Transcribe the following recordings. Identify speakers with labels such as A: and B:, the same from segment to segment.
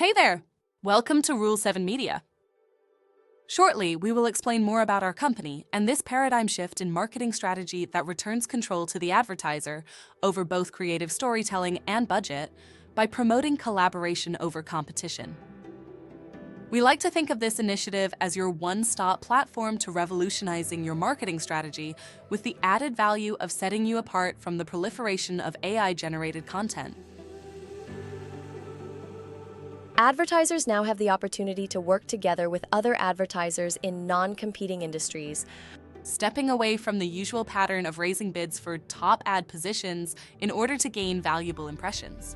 A: Hey there! Welcome to Rule 7 Media. Shortly, we will explain more about our company and this paradigm shift in marketing strategy that returns control to the advertiser over both creative storytelling and budget by promoting collaboration over competition. We like to think of this initiative as your one-stop platform to revolutionizing your marketing strategy with the added value of setting you apart from the proliferation of AI-generated content.
B: Advertisers now have the opportunity to work together with other advertisers in non-competing industries,
A: Stepping away from the usual pattern of raising bids for top ad positions in order to gain valuable impressions.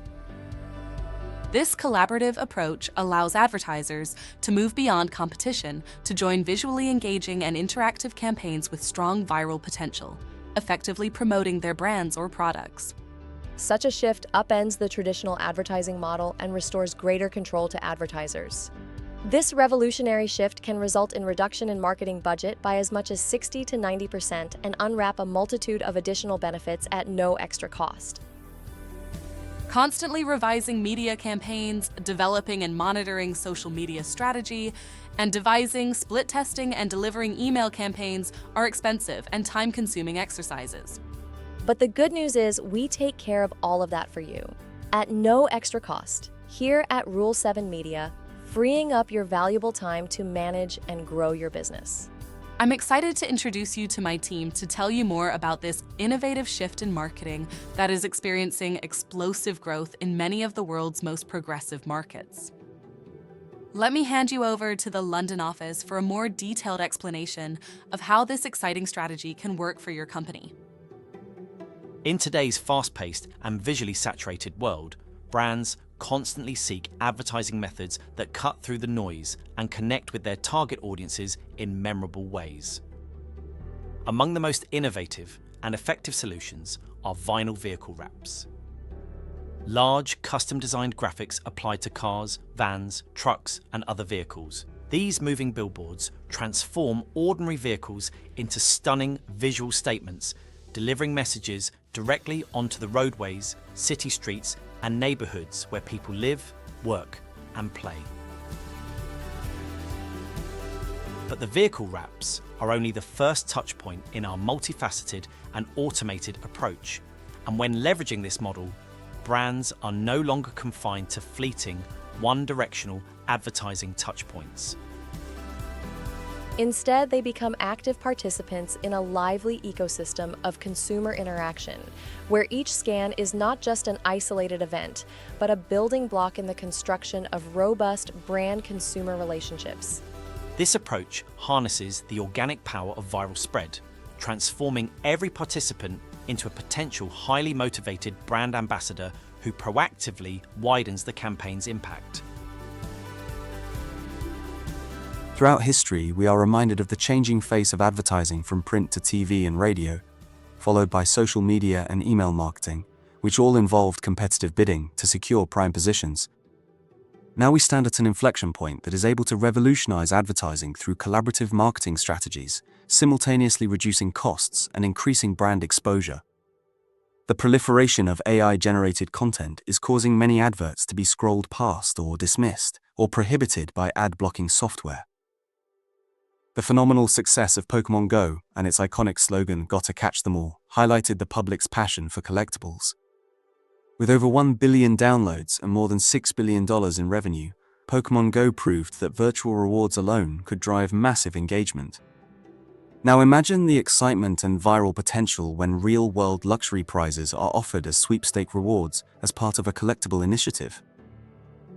A: This collaborative approach allows advertisers to move beyond competition to join visually engaging and interactive campaigns with strong viral potential, effectively promoting their brands or products.
B: Such a shift upends the traditional advertising model and restores greater control to advertisers. This revolutionary shift can result in reduction in marketing budget by as much as 60 to 90% and unwrap a multitude of additional benefits at no extra cost.
A: Constantly revising media campaigns, developing and monitoring social media strategy, and devising, split testing, and delivering email campaigns are expensive and time-consuming exercises.
B: But the good news is we take care of all of that for you at no extra cost here at Rule 7 Media, freeing up your valuable time to manage and grow your business.
A: I'm excited to introduce you to my team to tell you more about this innovative shift in marketing that is experiencing explosive growth in many of the world's most progressive markets. Let me hand you over to the London office for a more detailed explanation of how this exciting strategy can work for your company.
C: In today's fast-paced and visually saturated world, brands constantly seek advertising methods that cut through the noise and connect with their target audiences in memorable ways. Among the most innovative and effective solutions are vinyl vehicle wraps. Large, custom-designed graphics applied to cars, vans, trucks, and other vehicles. These moving billboards transform ordinary vehicles into stunning visual statements, delivering messages directly onto the roadways, city streets, and neighborhoods where people live, work, and play. But the vehicle wraps are only the first touch point in our multifaceted and automated approach. And when leveraging this model, brands are no longer confined to fleeting, one-directional advertising touchpoints.
B: Instead, they become active participants in a lively ecosystem of consumer interaction, where each scan is not just an isolated event, but a building block in the construction of robust brand-consumer relationships.
C: This approach harnesses the organic power of viral spread, transforming every participant into a potential highly motivated brand ambassador who proactively widens the campaign's impact.
D: Throughout history, we are reminded of the changing face of advertising from print to TV and radio, followed by social media and email marketing, which all involved competitive bidding to secure prime positions. Now we stand at an inflection point that is able to revolutionize advertising through collaborative marketing strategies, simultaneously reducing costs and increasing brand exposure. The proliferation of AI-generated content is causing many adverts to be scrolled past or dismissed or prohibited by ad-blocking software. The phenomenal success of Pokémon Go and its iconic slogan, "Gotta catch them all," highlighted the public's passion for collectibles. With over 1 billion downloads and more than $6 billion in revenue, Pokémon Go proved that virtual rewards alone could drive massive engagement. Now imagine the excitement and viral potential when real-world luxury prizes are offered as sweepstake rewards as part of a collectible initiative.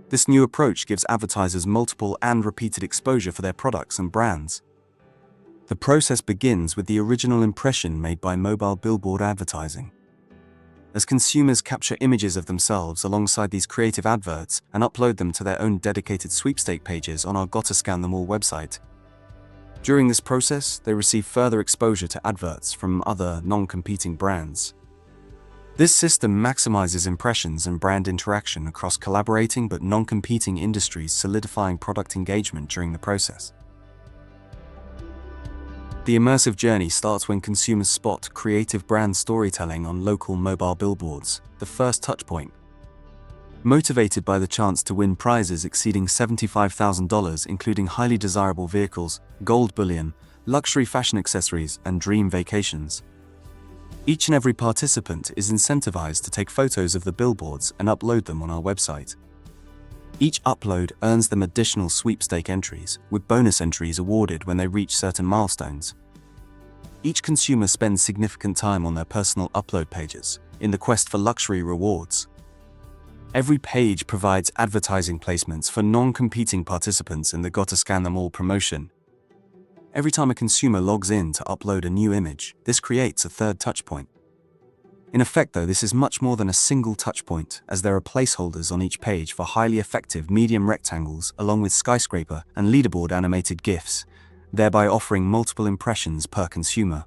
D: This new approach gives advertisers multiple and repeated exposure for their products and brands. The process begins with the original impression made by mobile billboard advertising. As consumers capture images of themselves alongside these creative adverts and upload them to their own dedicated sweepstake pages on our Gotta Scan Them All website. During this process, they receive further exposure to adverts from other non-competing brands. This system maximizes impressions and brand interaction across collaborating but non-competing industries, solidifying product engagement during the process. The immersive journey starts when consumers spot creative brand storytelling on local mobile billboards, the first touchpoint. Motivated by the chance to win prizes exceeding $75,000, including highly desirable vehicles, gold bullion, luxury fashion accessories, and dream vacations. Each and every participant is incentivized to take photos of the billboards and upload them on our website. Each upload earns them additional sweepstake entries, with bonus entries awarded when they reach certain milestones. Each consumer spends significant time on their personal upload pages, in the quest for luxury rewards. Every page provides advertising placements for non-competing participants in the Gotta Scan Them All promotion. Every time a consumer logs in to upload a new image, this creates a third touchpoint. In effect, though, this is much more than a single touchpoint, as there are placeholders on each page for highly effective medium rectangles along with skyscraper and leaderboard animated GIFs, thereby offering multiple impressions per consumer.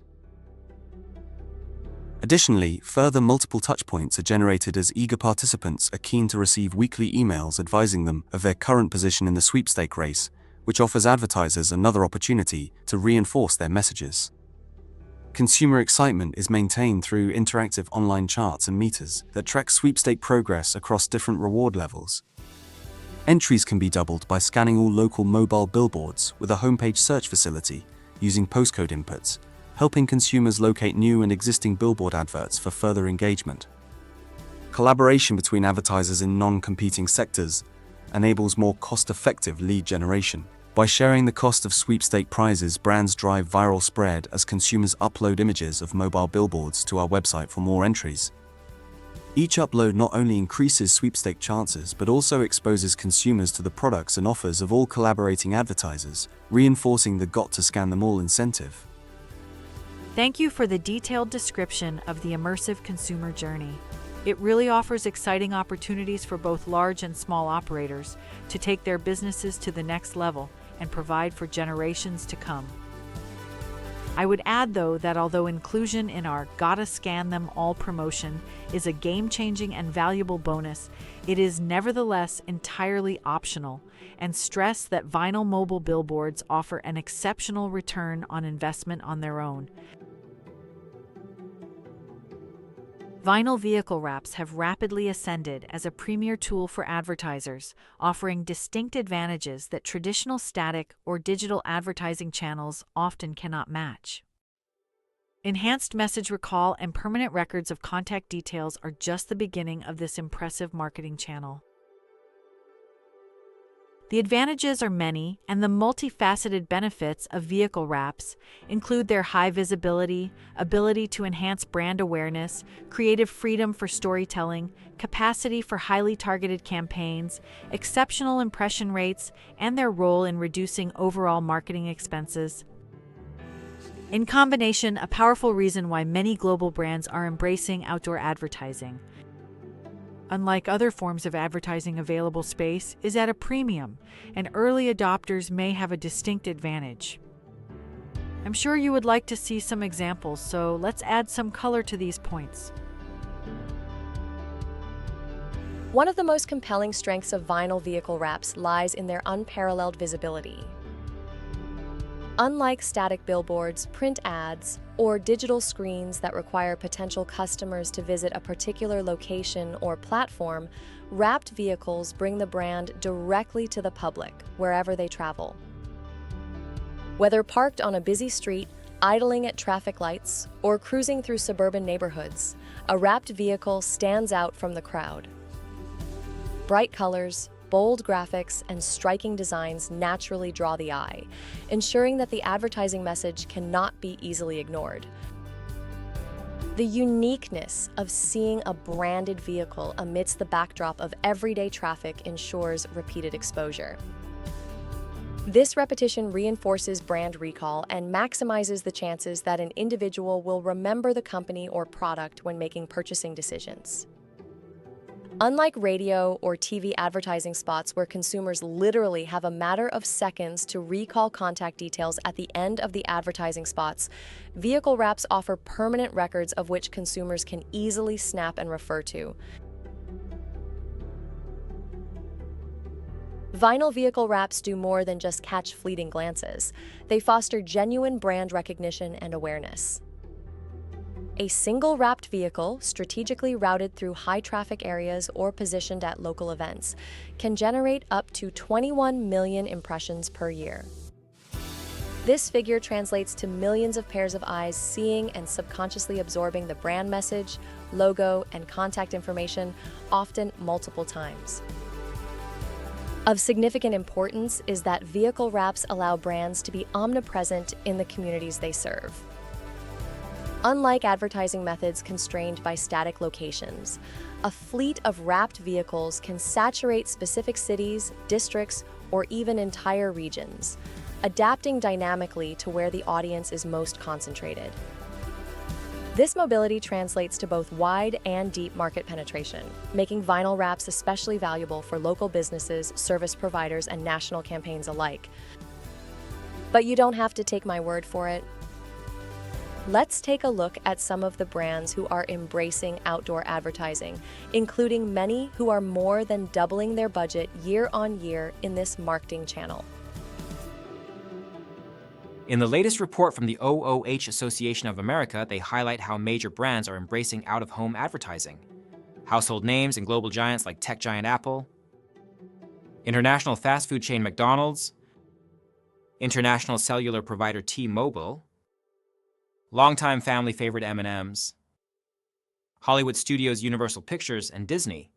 D: Additionally, further multiple touchpoints are generated as eager participants are keen to receive weekly emails advising them of their current position in the sweepstake race, which offers advertisers another opportunity to reinforce their messages. Consumer excitement is maintained through interactive online charts and meters that track sweepstake progress across different reward levels. Entries can be doubled by scanning all local mobile billboards with a homepage search facility using postcode inputs, helping consumers locate new and existing billboard adverts for further engagement. Collaboration between advertisers in non-competing sectors enables more cost-effective lead generation. By sharing the cost of sweepstake prizes, brands drive viral spread as consumers upload images of mobile billboards to our website for more entries. Each upload not only increases sweepstake chances, but also exposes consumers to the products and offers of all collaborating advertisers, reinforcing the Got to Scan Them All incentive.
E: Thank you for the detailed description of the immersive consumer journey. It really offers exciting opportunities for both large and small operators to take their businesses to the next level and provide for generations to come. I would add, though, that although inclusion in our Gotta Scan Them All promotion is a game-changing and valuable bonus, it is nevertheless entirely optional, and stress that vinyl mobile billboards offer an exceptional return on investment on their own. Vinyl vehicle wraps have rapidly ascended as a premier tool for advertisers, offering distinct advantages that traditional static or digital advertising channels often cannot match. Enhanced message recall and permanent records of contact details are just the beginning of this impressive marketing channel. The advantages are many, and the multifaceted benefits of vehicle wraps include their high visibility, ability to enhance brand awareness, creative freedom for storytelling, capacity for highly targeted campaigns, exceptional impression rates, and their role in reducing overall marketing expenses. In combination, a powerful reason why many global brands are embracing outdoor advertising. Unlike other forms of advertising, available space is at a premium, and early adopters may have a distinct advantage. I'm sure you would like to see some examples, so let's add some color to these points.
B: One of the most compelling strengths of vinyl vehicle wraps lies in their unparalleled visibility. Unlike static billboards, print ads, or digital screens that require potential customers to visit a particular location or platform, wrapped vehicles bring the brand directly to the public wherever they travel. Whether parked on a busy street, idling at traffic lights, or cruising through suburban neighborhoods, a wrapped vehicle stands out from the crowd. Bright colors, bold graphics, and striking designs naturally draw the eye, ensuring that the advertising message cannot be easily ignored. The uniqueness of seeing a branded vehicle amidst the backdrop of everyday traffic ensures repeated exposure. This repetition reinforces brand recall and maximizes the chances that an individual will remember the company or product when making purchasing decisions. Unlike radio or TV advertising spots where consumers literally have a matter of seconds to recall contact details at the end of the advertising spots, vehicle wraps offer permanent records of which consumers can easily snap and refer to. Vinyl vehicle wraps do more than just catch fleeting glances. They foster genuine brand recognition and awareness. A single wrapped vehicle, strategically routed through high-traffic areas or positioned at local events, can generate up to 21 million impressions per year. This figure translates to millions of pairs of eyes seeing and subconsciously absorbing the brand message, logo, and contact information, often multiple times. Of significant importance is that vehicle wraps allow brands to be omnipresent in the communities they serve. Unlike advertising methods constrained by static locations, a fleet of wrapped vehicles can saturate specific cities, districts, or even entire regions, adapting dynamically to where the audience is most concentrated. This mobility translates to both wide and deep market penetration, making vinyl wraps especially valuable for local businesses, service providers, and national campaigns alike. But you don't have to take my word for it. Let's take a look at some of the brands who are embracing outdoor advertising, including many who are more than doubling their budget year on year in this marketing channel.
F: In the latest report from the OOH Association of America, they highlight how major brands are embracing out-of-home advertising. Household names and global giants like tech giant Apple, international fast food chain McDonald's, international cellular provider T-Mobile, longtime family favorite M&M's, Hollywood Studios Universal Pictures, and Disney.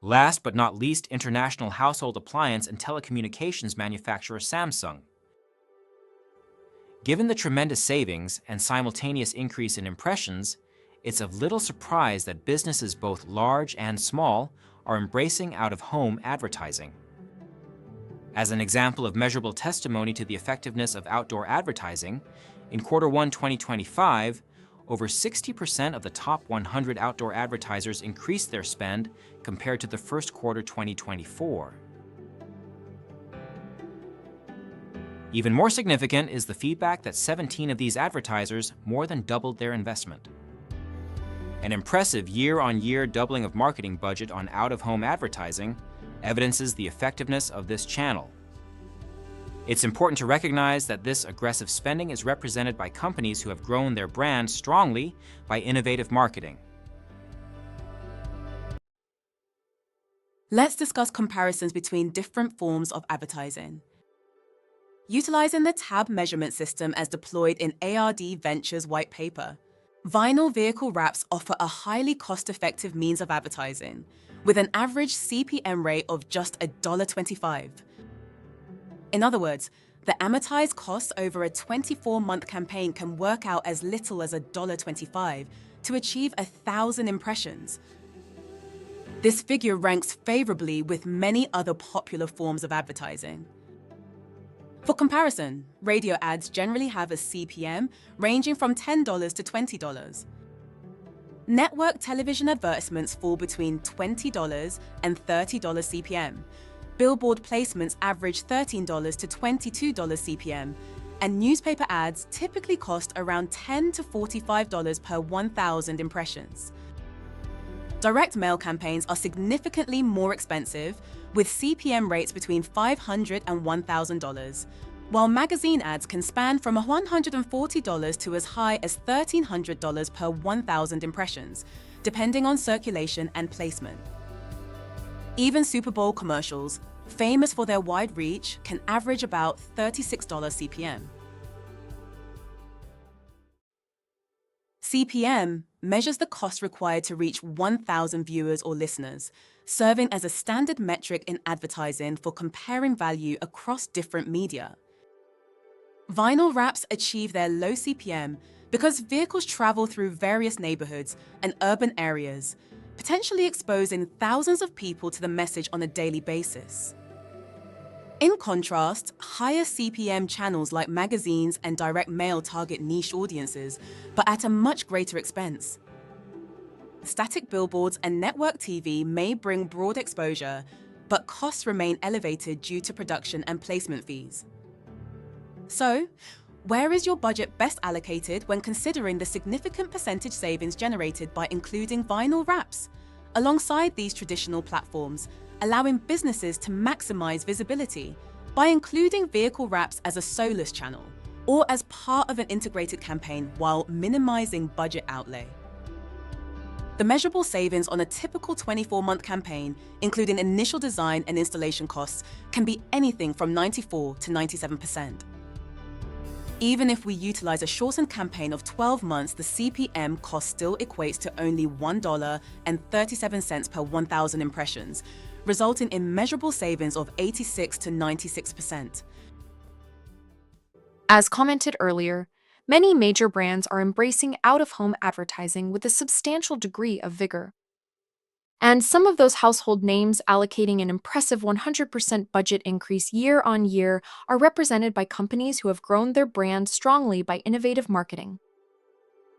F: Last but not least, international household appliance and telecommunications manufacturer Samsung. Given the tremendous savings and simultaneous increase in impressions, it's of little surprise that businesses both large and small are embracing out-of-home advertising. As an example of measurable testimony to the effectiveness of outdoor advertising, in Q1 2025, over 60% of the top 100 outdoor advertisers increased their spend compared to the first quarter 2024. Even more significant is the feedback that 17 of these advertisers more than doubled their investment. An impressive year-on-year doubling of marketing budget on out-of-home advertising evidences the effectiveness of this channel. It's important to recognize that this aggressive spending is represented by companies who have grown their brand strongly by innovative marketing.
A: Let's discuss comparisons between different forms of advertising. Utilizing the tab measurement system as deployed in ARD Ventures' white paper, vinyl vehicle wraps offer a highly cost-effective means of advertising, with an average CPM rate of just $1.25. In other words, the amortized cost over a 24-month campaign can work out as little as $1.25 to achieve 1,000 impressions. This figure ranks favorably with many other popular forms of advertising. For comparison, radio ads generally have a CPM ranging from $10 to $20. Network television advertisements fall between $20 and $30 CPM. Billboard placements average $13 to $22 CPM, and newspaper ads typically cost around $10 to $45 per 1,000 impressions. Direct mail campaigns are significantly more expensive, with CPM rates between $500 and $1,000, while magazine ads can span from $140 to as high as $1,300 per 1,000 impressions, depending on circulation and placement. Even Super Bowl commercials, famous for their wide reach, can average about $36 CPM. CPM measures the cost required to reach 1,000 viewers or listeners, serving as a standard metric in advertising for comparing value across different media. Vinyl wraps achieve their low CPM because vehicles travel through various neighborhoods and urban areas, potentially exposing thousands of people to the message on a daily basis. In contrast, higher CPM channels like magazines and direct mail target niche audiences, but at a much greater expense. Static billboards and network TV may bring broad exposure, but costs remain elevated due to production and placement fees. So, where is your budget best allocated when considering the significant percentage savings generated by including vinyl wraps alongside these traditional platforms, allowing businesses to maximize visibility by including vehicle wraps as a solus channel,
G: or as part of an integrated campaign while minimizing budget outlay. The measurable savings on a typical 24-month campaign, including initial design and installation costs, can be anything from 94 to 97%. Even if we utilize a shortened campaign of 12 months, the CPM cost still equates to only $1.37 per 1,000 impressions, resulting in measurable savings of 86 to 96%.
H: As commented earlier, many major brands are embracing out-of-home advertising with a substantial degree of vigor. And some of those household names allocating an impressive 100% budget increase year on year are represented by companies who have grown their brand strongly by innovative marketing.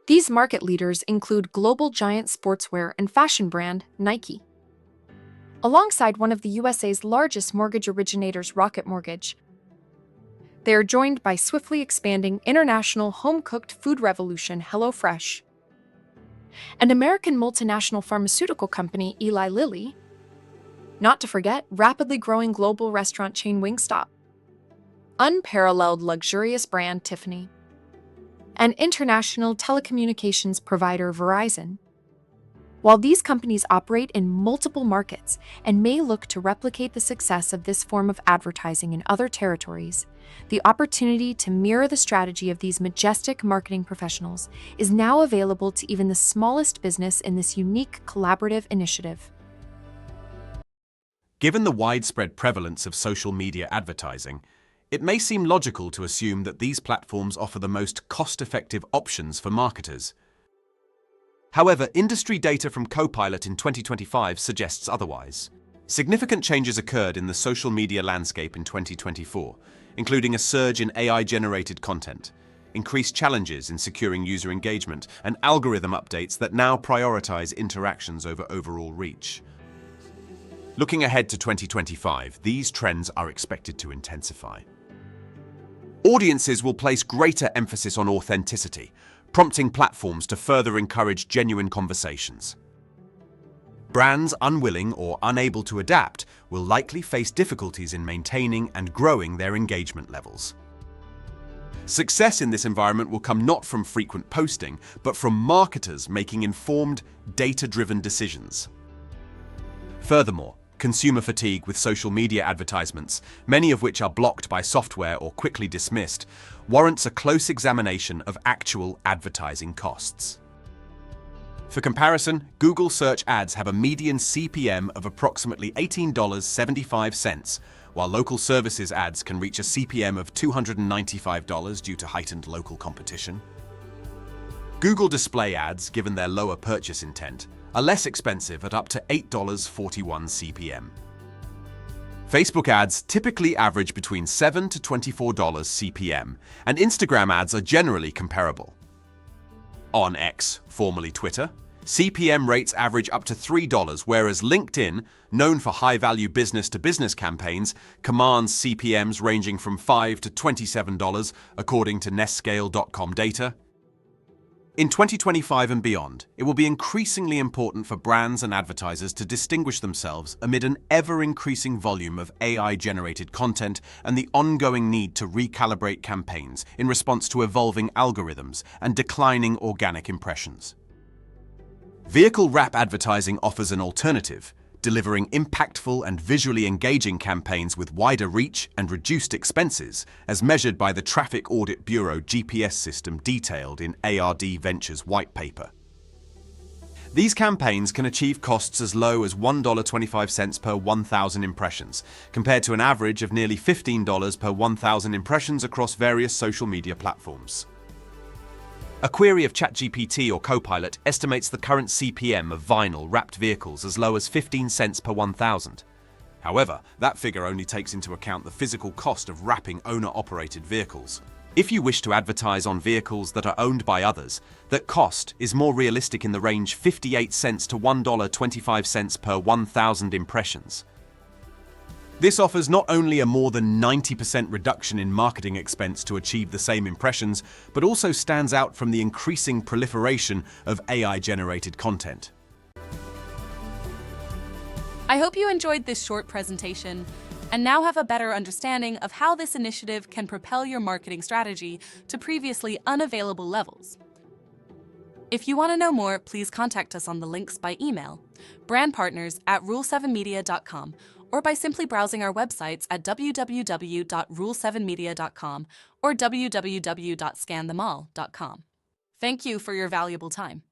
H: These market leaders include global giant sportswear and fashion brand Nike. Alongside one of the USA's largest mortgage originators, Rocket Mortgage, they are joined by swiftly expanding international home-cooked food revolution HelloFresh, and American multinational pharmaceutical company Eli Lilly, not to forget rapidly growing global restaurant chain Wingstop, unparalleled luxurious brand Tiffany, and international telecommunications provider Verizon. While these companies operate in multiple markets and may look to replicate the success of this form of advertising in other territories, the opportunity to mirror the strategy of these majestic marketing professionals is now available to even the smallest business in this unique collaborative initiative.
I: Given the widespread prevalence of social media advertising, it may seem logical to assume that these platforms offer the most cost-effective options for marketers. However, industry data from Copilot in 2025 suggests otherwise. Significant changes occurred in the social media landscape in 2024, including a surge in AI-generated content, increased challenges in securing user engagement, and algorithm updates that now prioritize interactions over overall reach. Looking ahead to 2025, these trends are expected to intensify. Audiences will place greater emphasis on authenticity, prompting platforms to further encourage genuine conversations. Brands unwilling or unable to adapt will likely face difficulties in maintaining and growing their engagement levels. Success in this environment will come not from frequent posting, but from marketers making informed, data-driven decisions. Furthermore, consumer fatigue with social media advertisements, many of which are blocked by software or quickly dismissed, warrants a close examination of actual advertising costs. For comparison, Google search ads have a median CPM of approximately $18.75, while local services ads can reach a CPM of $295 due to heightened local competition. Google display ads, given their lower purchase intent, are less expensive at up to $8.41 CPM. Facebook ads typically average between $7 to $24 CPM, and Instagram ads are generally comparable. On X, formerly Twitter, CPM rates average up to $3, whereas LinkedIn, known for high-value business-to-business campaigns, commands CPMs ranging from $5 to $27, according to Nestscale.com data. In 2025 and beyond, it will be increasingly important for brands and advertisers to distinguish themselves amid an ever-increasing volume of AI-generated content and the ongoing need to recalibrate campaigns in response to evolving algorithms and declining organic impressions. Vehicle wrap advertising offers an alternative, delivering impactful and visually engaging campaigns with wider reach and reduced expenses, as measured by the Traffic Audit Bureau GPS system detailed in ARD Ventures' white paper. These campaigns can achieve costs as low as $1.25 per 1,000 impressions, compared to an average of nearly $15 per 1,000 impressions across various social media platforms. A query of ChatGPT or Copilot estimates the current CPM of vinyl wrapped vehicles as low as 15 cents per 1,000. However, that figure only takes into account the physical cost of wrapping owner-operated vehicles. If you wish to advertise on vehicles that are owned by others, that cost is more realistic in the range 58 cents to $1.25 per 1,000 impressions. This offers not only a more than 90% reduction in marketing expense to achieve the same impressions, but also stands out from the increasing proliferation of AI-generated content.
A: I hope you enjoyed this short presentation, and now have a better understanding of how this initiative can propel your marketing strategy to previously unavailable levels. If you want to know more, please contact us on the links by email, brandpartners@rule7media.com, or by simply browsing our websites at www.rule7media.com or www.scanthemall.com. Thank you for your valuable time.